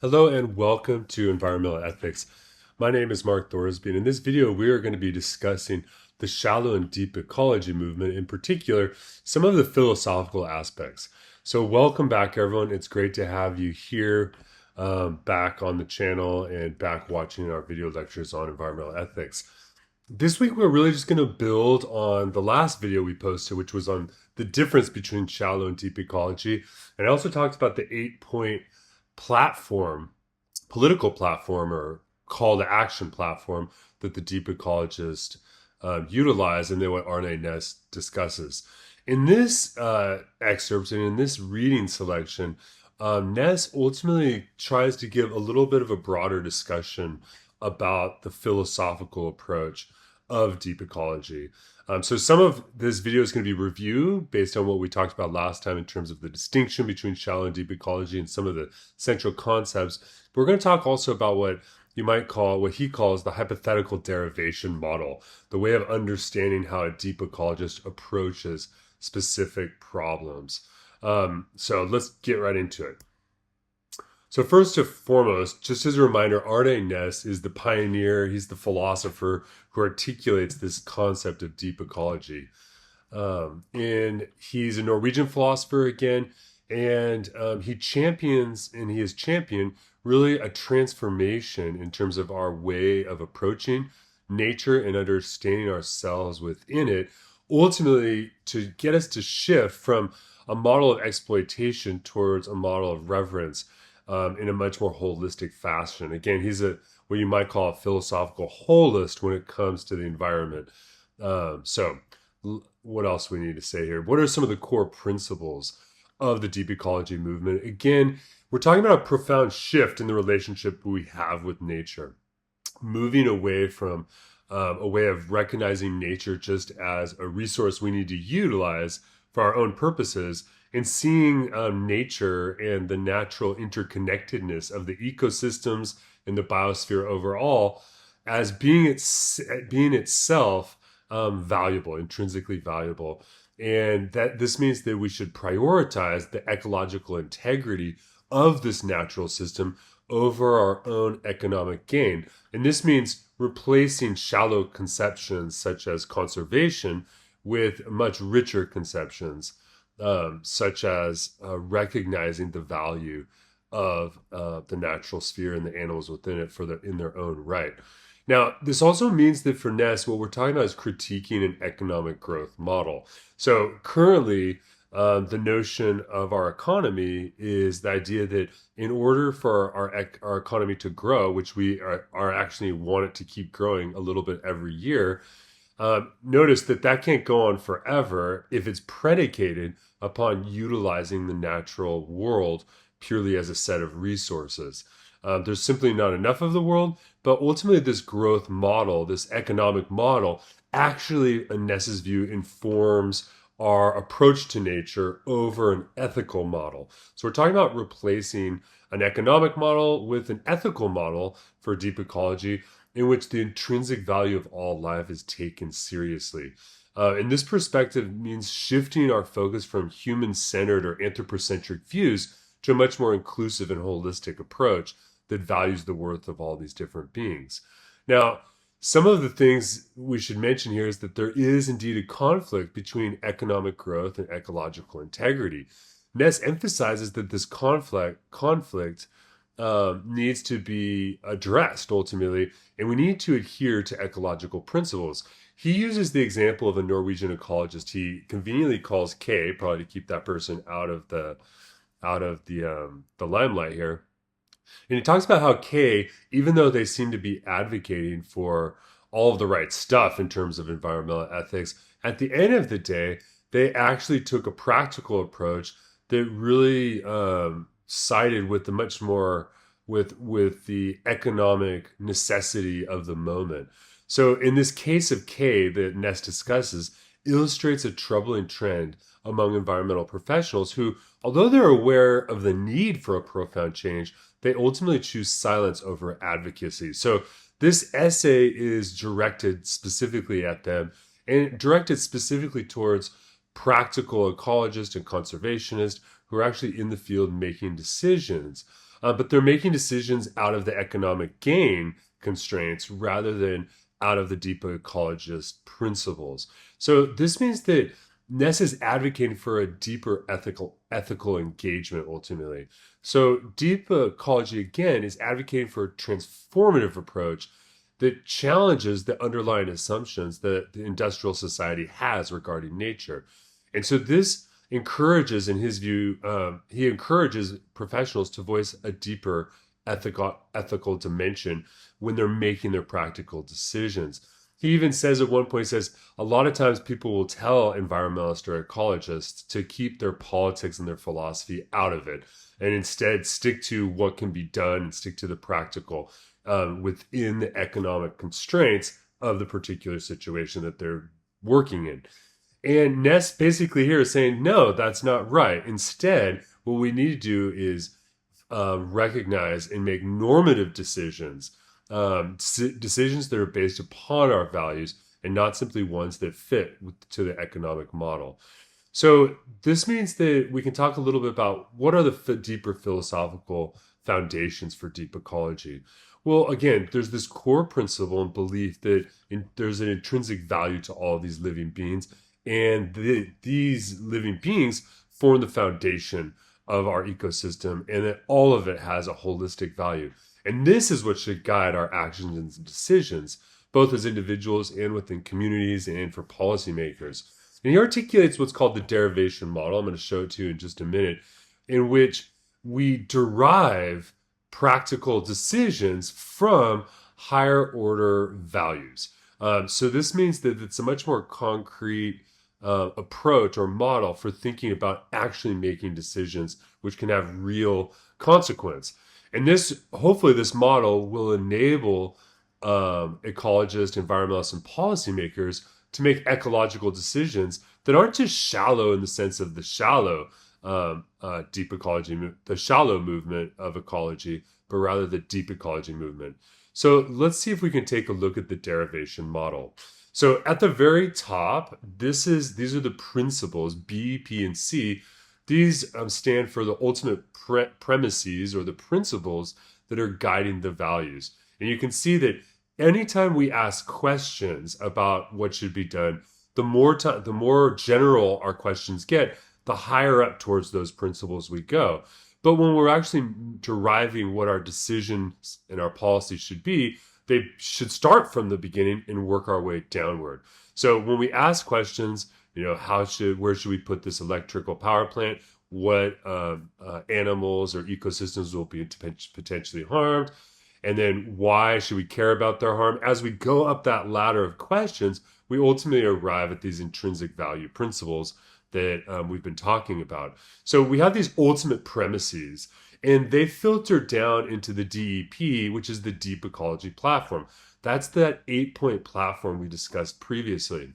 Hello and welcome to Environmental Ethics. My name is Mark Thorsby, and in this video we are going to be discussing the shallow and deep ecology movement, in particular, some of the philosophical aspects. So welcome back, everyone. It's great to have you here back on the channel and back watching our video lectures on environmental ethics. This week we're really just going to build on the last video we posted, which was on the difference between shallow and deep ecology. And I also talked about the 8-point platform, political platform, or call to action platform that the deep ecologist utilize, and then what Arne Naess discusses. In this excerpt and in this reading selection, Naess ultimately tries to give a little bit of a broader discussion about the philosophical approach of deep ecology. So some of this video is going to be review based on what we talked about last time in terms of the distinction between shallow and deep ecology and some of the central concepts. But we're going to talk also about what you might call, what he calls the hypothetical derivation model, the way of understanding how a deep ecologist approaches specific problems. So let's get right into it. So first and foremost, just as a reminder, Arne Naess is the pioneer, he's the philosopher who articulates this concept of deep ecology. And he's a Norwegian philosopher again, and he has championed really a transformation in terms of our way of approaching nature and understanding ourselves within it, ultimately to get us to shift from a model of exploitation towards a model of reverence in a much more holistic fashion. Again, he's what you might call a philosophical holist when it comes to the environment. What else we need to say here? What are some of the core principles of the deep ecology movement? Again, we're talking about a profound shift in the relationship we have with nature, moving away from a way of recognizing nature just as a resource we need to utilize for our own purposes, and seeing nature and the natural interconnectedness of the ecosystems and the biosphere overall as being itself valuable, intrinsically valuable. And that this means that we should prioritize the ecological integrity of this natural system over our own economic gain. And this means replacing shallow conceptions such as conservation with much richer conceptions, such as recognizing the value of the natural sphere and the animals within it in their own right. Now, this also means that for Naess, what we're talking about is critiquing an economic growth model. So currently, the notion of our economy is the idea that in order for our economy to grow, which we are actually want it to keep growing a little bit every year, notice that can't go on forever if it's predicated upon utilizing the natural world purely as a set of resources. There's simply not enough of the world, but ultimately this growth model, this economic model, actually, in Naess's view, informs our approach to nature over an ethical model. So we're talking about replacing an economic model with an ethical model for deep ecology, in which the intrinsic value of all life is taken seriously. And this perspective means shifting our focus from human-centered or anthropocentric views to a much more inclusive and holistic approach that values the worth of all these different beings. Now, some of the things we should mention here is that there is indeed a conflict between economic growth and ecological integrity. Naess emphasizes that this conflict needs to be addressed ultimately, and we need to adhere to ecological principles. He uses the example of a Norwegian ecologist he conveniently calls K, probably to keep that person out of the limelight here. And he talks about how K, even though they seem to be advocating for all of the right stuff in terms of environmental ethics, at the end of the day, they actually took a practical approach that really sided with the much more with the economic necessity of the moment. So in this case of K that Naess discusses, illustrates a troubling trend among environmental professionals who, although they're aware of the need for a profound change, they ultimately choose silence over advocacy. So this essay is directed specifically at them and directed specifically towards practical ecologists and conservationists who are actually in the field making decisions. but they're making decisions out of the economic gain constraints rather than out of the deep ecologist principles. So this means that Naess is advocating for a deeper ethical engagement ultimately. So deep ecology again is advocating for a transformative approach that challenges the underlying assumptions that the industrial society has regarding nature. And so this encourages, in his view, he encourages professionals to voice a deeper ethical dimension when they're making their practical decisions. He even says at one point, he says, a lot of times people will tell environmentalists or ecologists to keep their politics and their philosophy out of it and instead stick to what can be done and stick to the practical within the economic constraints of the particular situation that they're working in. And Naess basically here is saying, no, that's not right. Instead, what we need to do is recognize and make normative decisions, decisions that are based upon our values and not simply ones that fit to the economic model. So this means that we can talk a little bit about what are the deeper philosophical foundations for deep ecology. Well, again, there's this core principle and belief that there's an intrinsic value to all of these living beings, and these living beings form the foundation of our ecosystem, and that all of it has a holistic value. And this is what should guide our actions and decisions, both as individuals and within communities and for policymakers. And he articulates what's called the derivation model. I'm going to show it to you in just a minute, in which we derive practical decisions from higher order values. So this means that it's a much more concrete approach or model for thinking about actually making decisions which can have real consequence. And this, hopefully this model will enable ecologists, environmentalists, and policymakers to make ecological decisions that aren't just shallow in the sense of the shallow deep ecology, the shallow movement of ecology, but rather the deep ecology movement. So let's see if we can take a look at the derivation model. So at the very top, these are the principles, B, P, and C. These stand for the ultimate premises or the principles that are guiding the values. And you can see that anytime we ask questions about what should be done, the more general our questions get, the higher up towards those principles we go. But when we're actually deriving what our decisions and our policies should be, they should start from the beginning and work our way downward. So when we ask questions, where should we put this electrical power plant? What animals or ecosystems will be potentially harmed? And then why should we care about their harm? As we go up that ladder of questions, we ultimately arrive at these intrinsic value principles that we've been talking about. So we have these ultimate premises, and they filter down into the DEP, which is the Deep Ecology platform. That's that 8-point platform we discussed previously.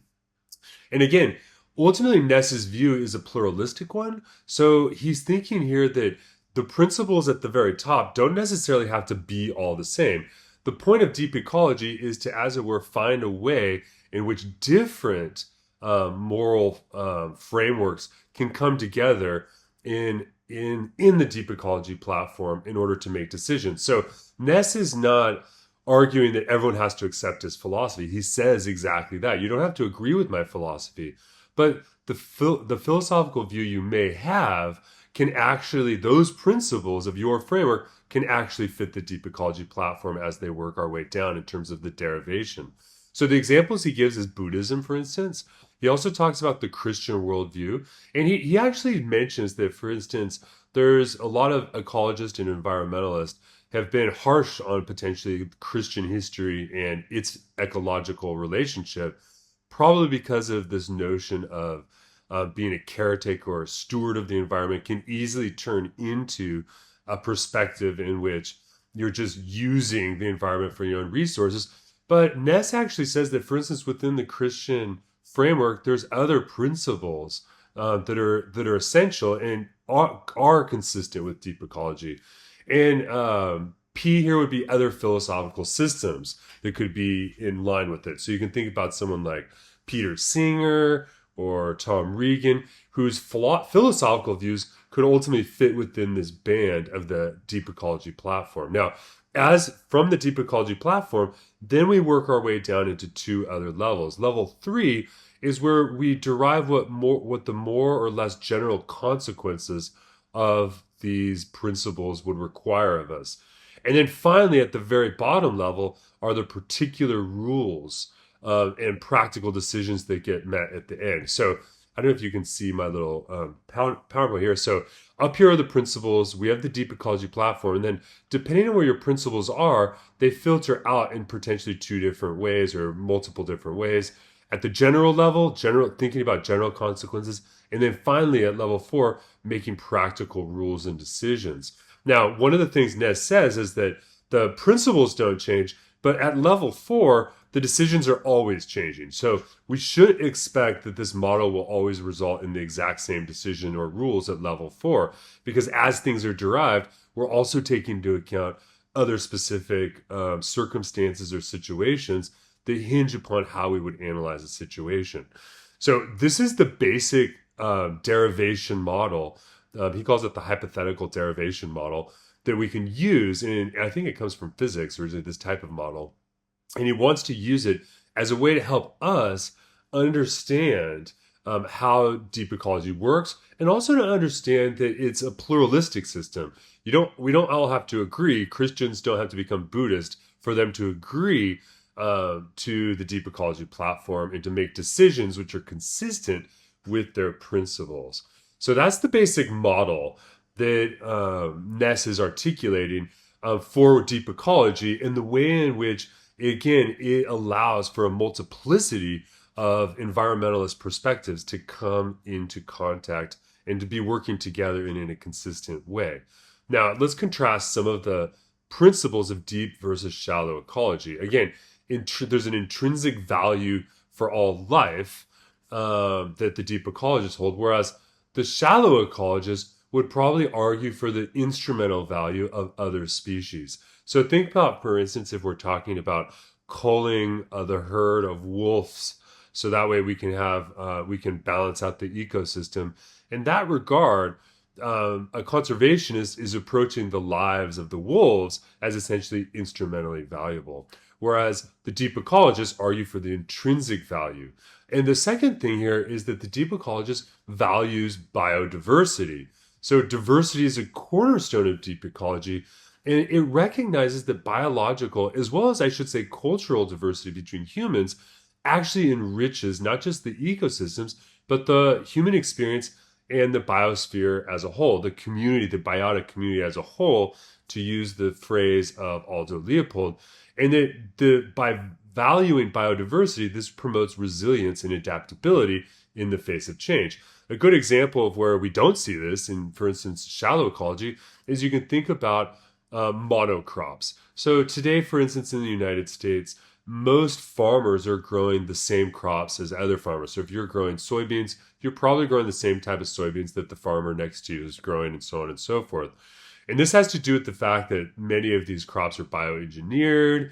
And again, ultimately, Naess's view is a pluralistic one. So he's thinking here that the principles at the very top don't necessarily have to be all the same. The point of deep ecology is to, as it were, find a way in which different moral frameworks can come together in the deep ecology platform in order to make decisions. So Naess is not arguing that everyone has to accept his philosophy. He says exactly that. You don't have to agree with my philosophy, but the philosophical view you may have can actually, those principles of your framework can actually fit the deep ecology platform as they work our way down in terms of the derivation. So the examples he gives is Buddhism, for instance. He also talks about the Christian worldview. And he actually mentions that, for instance, there's a lot of ecologists and environmentalists have been harsh on potentially Christian history and its ecological relationship, probably because of this notion of being a caretaker or a steward of the environment can easily turn into a perspective in which you're just using the environment for your own resources. But Naess actually says that, for instance, within the Christian framework, there's other principles that are essential and are consistent with deep ecology. And P here would be other philosophical systems that could be in line with it. So you can think about someone like Peter Singer or Tom Regan, whose philosophical views could ultimately fit within this band of the Deep Ecology platform. Now, as from the Deep Ecology platform, then we work our way down into two other levels. Level 3 is where we derive what the more or less general consequences of these principles would require of us. And then finally, at the very bottom level, are the particular rules and practical decisions that get met at the end. So I don't know if you can see my little PowerPoint here. So up here are the principles. We have the Deep Ecology platform. And then depending on where your principles are, they filter out in potentially two different ways or multiple different ways. At the general level, thinking about general consequences. And then finally at level 4, making practical rules and decisions. Now, one of the things Naess says is that the principles don't change, but at level 4, the decisions are always changing. So we should expect that this model will always result in the exact same decision or rules at level 4, because as things are derived, we're also taking into account other specific circumstances or situations that hinge upon how we would analyze a situation. So this is the basic derivation model. He calls it the hypothetical derivation model that we can use. And I think it comes from physics, or this type of model. And he wants to use it as a way to help us understand how deep ecology works, and also to understand that it's a pluralistic system. We don't all have to agree. Christians don't have to become Buddhist for them to agree to the Deep Ecology platform and to make decisions which are consistent with their principles. So that's the basic model that Naess is articulating for deep ecology, and the way in which, again, it allows for a multiplicity of environmentalist perspectives to come into contact and to be working together in a consistent way. Now, let's contrast some of the principles of deep versus shallow ecology. Again, there's an intrinsic value for all life that the deep ecologists hold, whereas the shallow ecologists would probably argue for the instrumental value of other species. So think about, for instance, if we're talking about culling the herd of wolves, so that way we can balance out the ecosystem. In that regard, a conservationist is approaching the lives of the wolves as essentially instrumentally valuable, whereas the deep ecologists argue for the intrinsic value. And the second thing here is that the deep ecologist values biodiversity. So diversity is a cornerstone of deep ecology, and it recognizes that biological, as well as I should say cultural diversity between humans, actually enriches not just the ecosystems, but the human experience and the biosphere as a whole, the community, the biotic community as a whole, to use the phrase of Aldo Leopold. And that by valuing biodiversity, this promotes resilience and adaptability in the face of change. A good example of where we don't see this in, for instance, shallow ecology, is you can think about monocrops. So today, for instance, in the United States, most farmers are growing the same crops as other farmers. So if you're growing soybeans, you're probably growing the same type of soybeans that the farmer next to you is growing, and so on and so forth. And this has to do with the fact that many of these crops are bioengineered,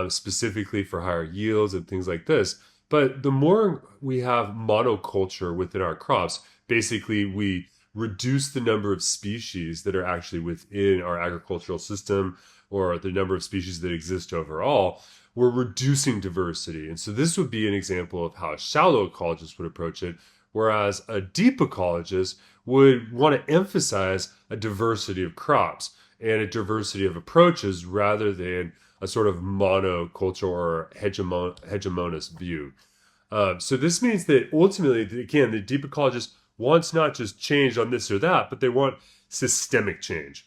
specifically for higher yields and things like this. But the more we have monoculture within our crops, basically we reduce the number of species that are actually within our agricultural system, or the number of species that exist overall. We're reducing diversity. And so this would be an example of how a shallow ecologist would approach it, whereas a deep ecologist would want to emphasize a diversity of crops and a diversity of approaches rather than a sort of monoculture or hegemonist view. So this means that ultimately, again, the deep ecologist wants not just change on this or that, but they want systemic change.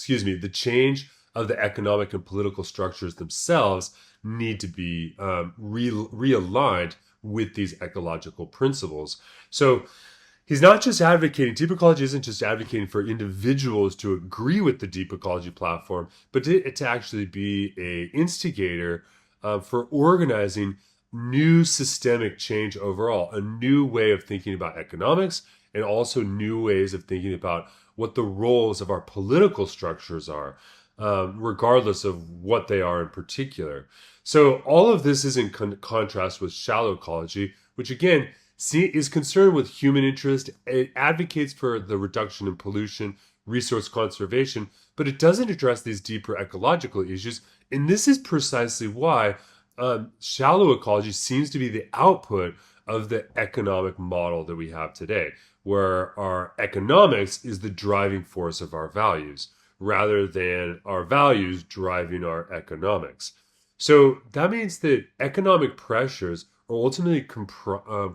The change of the economic and political structures themselves need to be realigned with these ecological principles. So he's not just advocating, deep ecology isn't just advocating for individuals to agree with the deep ecology platform, but to actually be an instigator for organizing new systemic change overall, a new way of thinking about economics, and also new ways of thinking about what the roles of our political structures are, regardless of what they are in particular. So all of this is in contrast with shallow ecology, which again is concerned with human interest. It advocates for the reduction in pollution, resource conservation, but it doesn't address these deeper ecological issues. And this is precisely why shallow ecology seems to be the output of the economic model that we have today, where our economics is the driving force of our values, rather than our values driving our economics. So that means that economic pressures are ultimately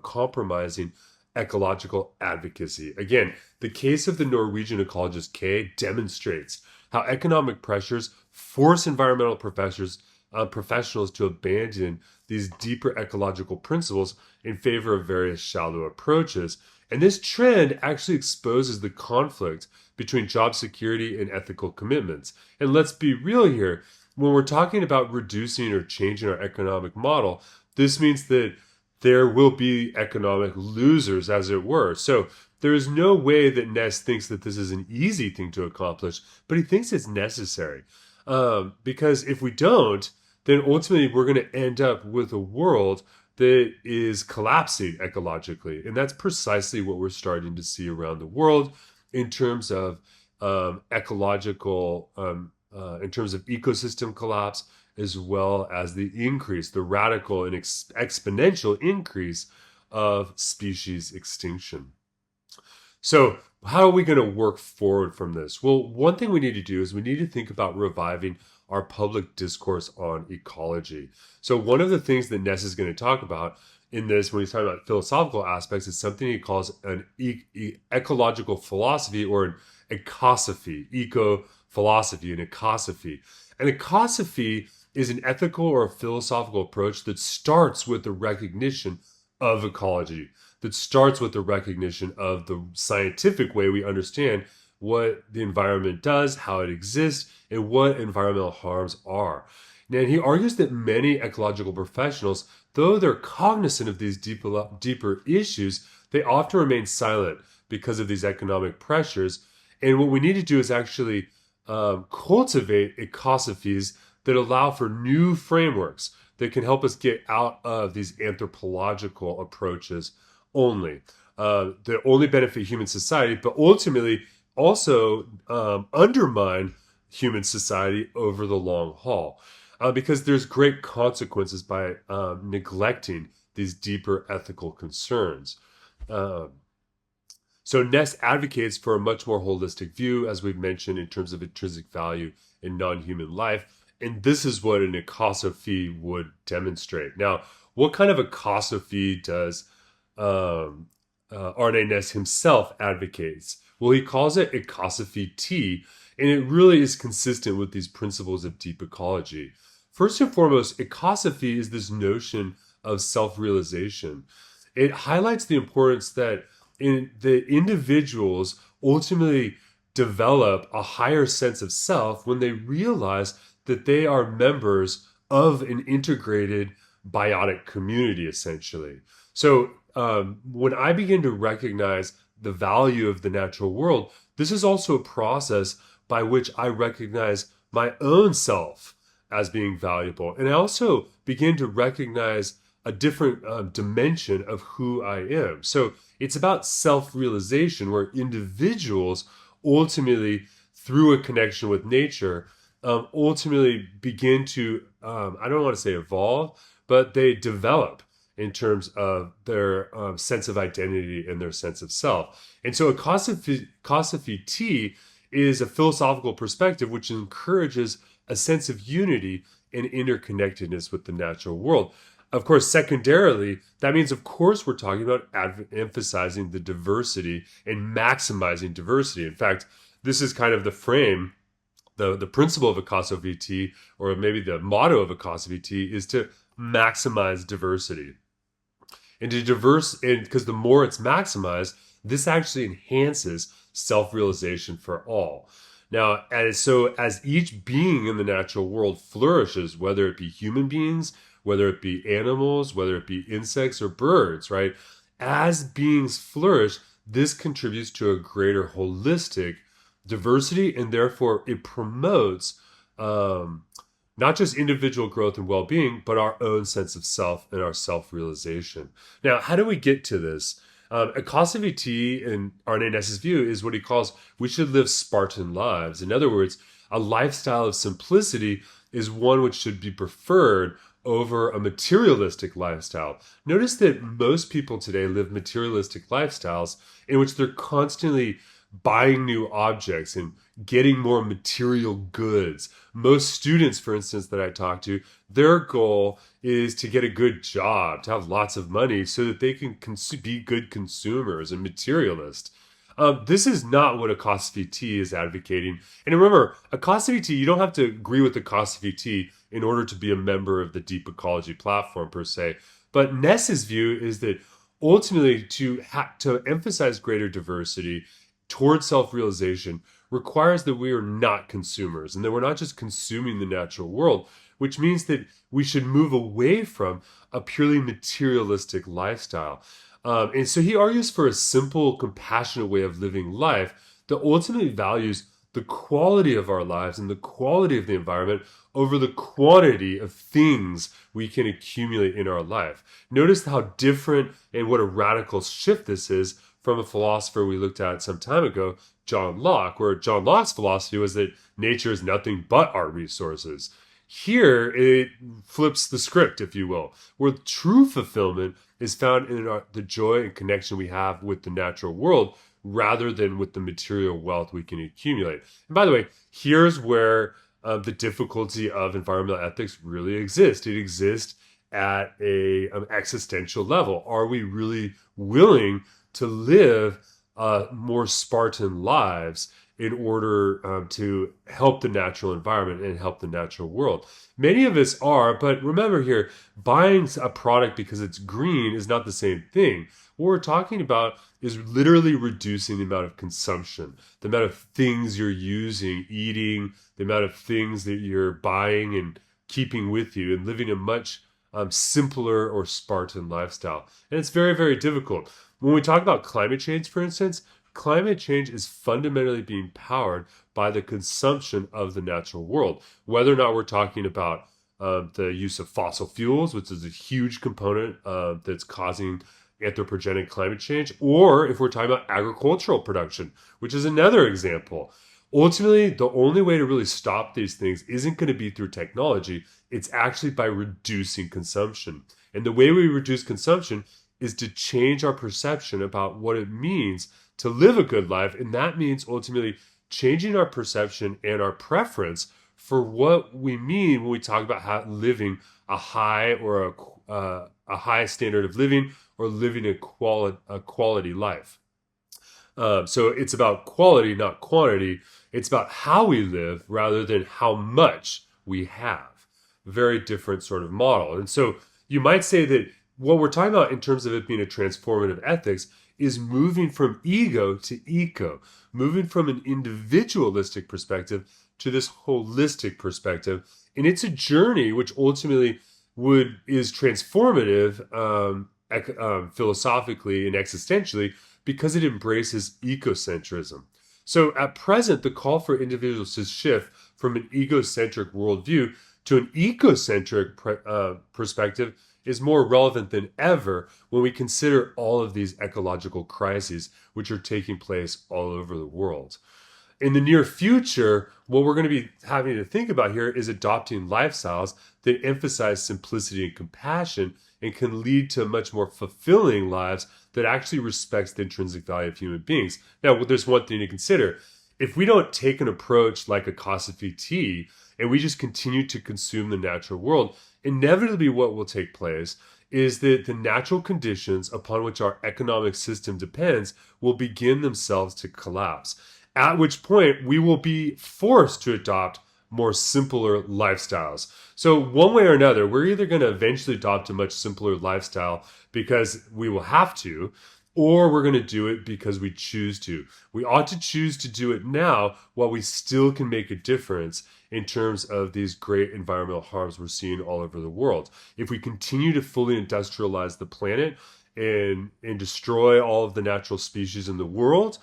compromising ecological advocacy. Again, the case of the Norwegian ecologist K demonstrates how economic pressures force environmental professionals to abandon these deeper ecological principles in favor of various shallow approaches. And this trend actually exposes the conflict between job security and ethical commitments. And let's be real here. When we're talking about reducing or changing our economic model, this means that there will be economic losers, as it were. So there is no way that Naess thinks that this is an easy thing to accomplish, but he thinks it's necessary. Because if we don't, then ultimately we're going to end up with a world that is collapsing ecologically. And that's precisely what we're starting to see around the world in terms of ecological, in terms of ecosystem collapse, as well as the radical and exponential increase of species extinction. So how are we going to work forward from this? Well, one thing we need to do is we need to think about reviving our public discourse on ecology. So one of the things that Naess is going to talk about in this, when he's talking about philosophical aspects, is something he calls an ecological philosophy, or an ecosophy, eco-philosophy, an ecosophy. An ecosophy is an ethical or a philosophical approach that starts with the recognition of ecology, that starts with the recognition of the scientific way we understand what the environment does, how it exists, and what environmental harms are. Now, he argues that many ecological professionals, though they're cognizant of these deeper issues, they often remain silent because of these economic pressures. And what we need to do is actually cultivate ecosophies that allow for new frameworks that can help us get out of these anthropological approaches only, that only benefit human society, but ultimately also undermine human society over the long haul, because there's great consequences by neglecting these deeper ethical concerns. So Naess advocates for a much more holistic view, as we've mentioned, in terms of intrinsic value in non-human life. And this is what an ecosophy would demonstrate. Now, what kind of ecosophy does Arne Naess himself advocates? Well, he calls it Ecosophy T, and it really is consistent with these principles of deep ecology. First and foremost, ecosophy is this notion of self-realization. It highlights the importance that the individuals ultimately develop a higher sense of self when they realize that they are members of an integrated biotic community, essentially. So when I begin to recognize the value of the natural world, this is also a process by which I recognize my own self as being valuable. And I also begin to recognize a different dimension of who I am. So it's about self-realization, where individuals ultimately, through a connection with nature, ultimately begin to, I don't want to say evolve, but they develop in terms of their sense of identity and their sense of self. And so Ecosophy T is a philosophical perspective which encourages a sense of unity and interconnectedness with the natural world. Of course, secondarily, that means, of course, we're talking about emphasizing the diversity and maximizing diversity. In fact, this is kind of the frame, the principle of Ecosophy T, or maybe the motto of Ecosophy T, is to maximize diversity. And because the more it's maximized, this actually enhances self-realization for all. Now, as each being in the natural world flourishes, whether it be human beings, whether it be animals, whether it be insects or birds, right? As beings flourish, this contributes to a greater holistic diversity, and therefore it promotes not just individual growth and well-being, but our own sense of self and our self-realization. Now, how do we get to this? Ecosophy T, in Arne Naess's view, is what he calls we should live Spartan lives. In other words, a lifestyle of simplicity is one which should be preferred over a materialistic lifestyle. Notice that most people today live materialistic lifestyles in which they're constantly buying new objects and getting more material goods. Most students, for instance, that I talk to, their goal is to get a good job, to have lots of money so that they can be good consumers and materialists. This is not what Ecosophy T is advocating. And remember, Ecosophy T, you don't have to agree with Ecosophy T in order to be a member of the Deep Ecology platform per se. But Naess's view is that ultimately to emphasize greater diversity towards self-realization requires that we are not consumers and that we're not just consuming the natural world, which means that we should move away from a purely materialistic lifestyle. And so he argues for a simple, compassionate way of living life that ultimately values the quality of our lives and the quality of the environment over the quantity of things we can accumulate in our life. Notice how different and what a radical shift this is from a philosopher we looked at some time ago, John Locke, where John Locke's philosophy was that nature is nothing but our resources. Here, it flips the script, if you will, where true fulfillment is found in the joy and connection we have with the natural world rather than with the material wealth we can accumulate. And by the way, here's where the difficulty of environmental ethics really exists. It exists at an existential level. Are we really willing to live more Spartan lives in order to help the natural environment and help the natural world? Many of us are, but remember here, buying a product because it's green is not the same thing. What we're talking about is literally reducing the amount of consumption, the amount of things you're using, eating, the amount of things that you're buying and keeping with you, and living a much simpler or Spartan lifestyle. And it's very, very difficult. When we talk about climate change, for instance, climate change is fundamentally being powered by the consumption of the natural world. Whether or not we're talking about the use of fossil fuels, which is a huge component that's causing anthropogenic climate change, or if we're talking about agricultural production, which is another example. Ultimately, the only way to really stop these things isn't going to be through technology. It's actually by reducing consumption. And the way we reduce consumption is to change our perception about what it means to live a good life. And that means ultimately changing our perception and our preference for what we mean when we talk about living a high or a high standard of living or living a quality life. So it's about quality, not quantity. It's about how we live rather than how much we have. Very different sort of model. And so you might say that what we're talking about in terms of it being a transformative ethics is moving from ego to eco, moving from an individualistic perspective to this holistic perspective. And it's a journey which ultimately is transformative philosophically and existentially because it embraces ecocentrism. So at present, the call for individuals to shift from an egocentric worldview to an ecocentric perspective is more relevant than ever when we consider all of these ecological crises which are taking place all over the world. In the near future, what we're going to be having to think about here is adopting lifestyles that emphasize simplicity and compassion and can lead to much more fulfilling lives that actually respects the intrinsic value of human beings. Now, there's one thing to consider. If we don't take an approach like Ecosophy T and we just continue to consume the natural world, inevitably what will take place is that the natural conditions upon which our economic system depends will begin themselves to collapse, at which point we will be forced to adopt more simpler lifestyles. So one way or another, we're either going to eventually adopt a much simpler lifestyle because we will have to, or we're going to do it because we choose to. We ought to choose to do it now while we still can make a difference in terms of these great environmental harms we're seeing all over the world. If we continue to fully industrialize the planet and destroy all of the natural species in the world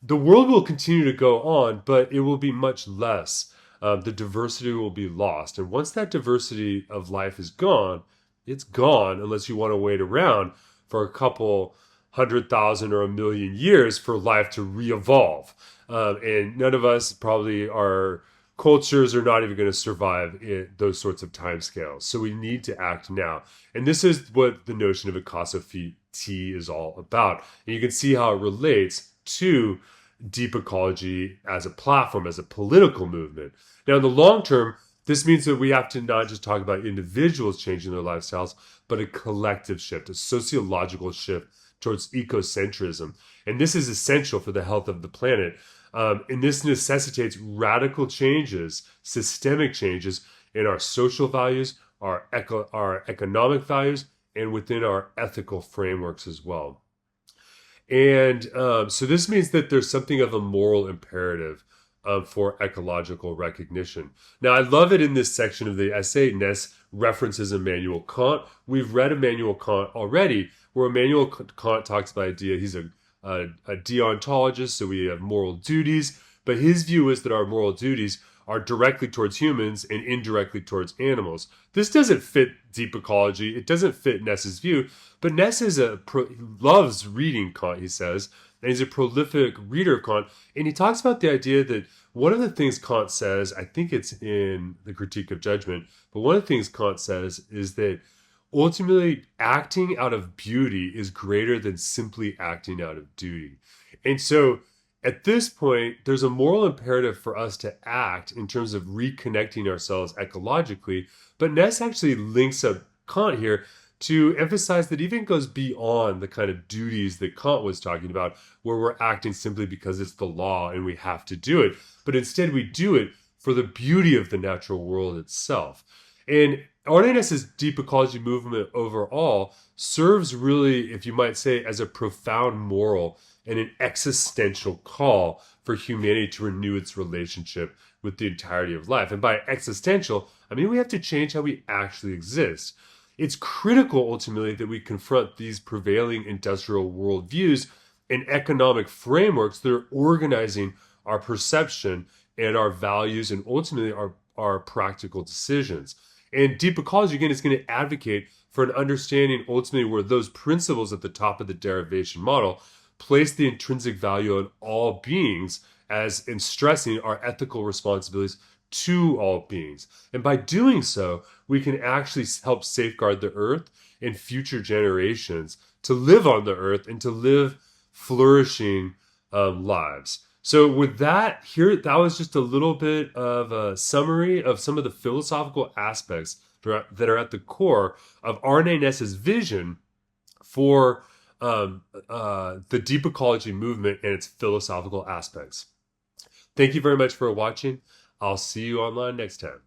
will continue to go on, but it will be much less the diversity will be lost. And once that diversity of life is gone, it's gone unless you want to wait around for a couple 100,000 or a million years for life to re-evolve. And none of us, probably our cultures, are not even going to survive in those sorts of timescales. So we need to act now. And this is what the notion of Ecosophy T is all about. And you can see how it relates to deep ecology as a platform, as a political movement. Now, in the long term, this means that we have to not just talk about individuals changing their lifestyles, but a collective shift, a sociological shift towards ecocentrism. And this is essential for the health of the planet. And this necessitates radical changes, systemic changes in our social values, our economic values, and within our ethical frameworks as well. And so this means that there's something of a moral imperative for ecological recognition. Now, I love it in this section of the essay, Naess references Immanuel Kant. We've read Immanuel Kant already, where Immanuel Kant talks about the idea he's a deontologist, so we have moral duties, but his view is that our moral duties are directly towards humans and indirectly towards animals. This doesn't fit deep ecology. It doesn't fit Naess's view, but Naess loves reading Kant, he says, and he's a prolific reader of Kant, and he talks about the idea that one of the things Kant says, I think it's in the Critique of Judgment, but one of the things Kant says is that ultimately acting out of beauty is greater than simply acting out of duty. And so at this point, there's a moral imperative for us to act in terms of reconnecting ourselves ecologically. But Naess actually links up Kant here to emphasize that even goes beyond the kind of duties that Kant was talking about, where we're acting simply because it's the law and we have to do it. But instead, we do it for the beauty of the natural world itself. And Arne Naess's deep ecology movement overall serves really, if you might say, as a profound moral and an existential call for humanity to renew its relationship with the entirety of life. And by existential, I mean we have to change how we actually exist. It's critical, ultimately, that we confront these prevailing industrial worldviews and economic frameworks that are organizing our perception and our values and ultimately our practical decisions. And deep ecology, again, is going to advocate for an understanding ultimately where those principles at the top of the derivation model place the intrinsic value on all beings as in stressing our ethical responsibilities to all beings. And by doing so, we can actually help safeguard the earth and future generations to live on the earth and to live flourishing lives. So with that, that was just a little bit of a summary of some of the philosophical aspects that are at the core of Arne Naess's vision for the deep ecology movement and its philosophical aspects. Thank you very much for watching. I'll see you online next time.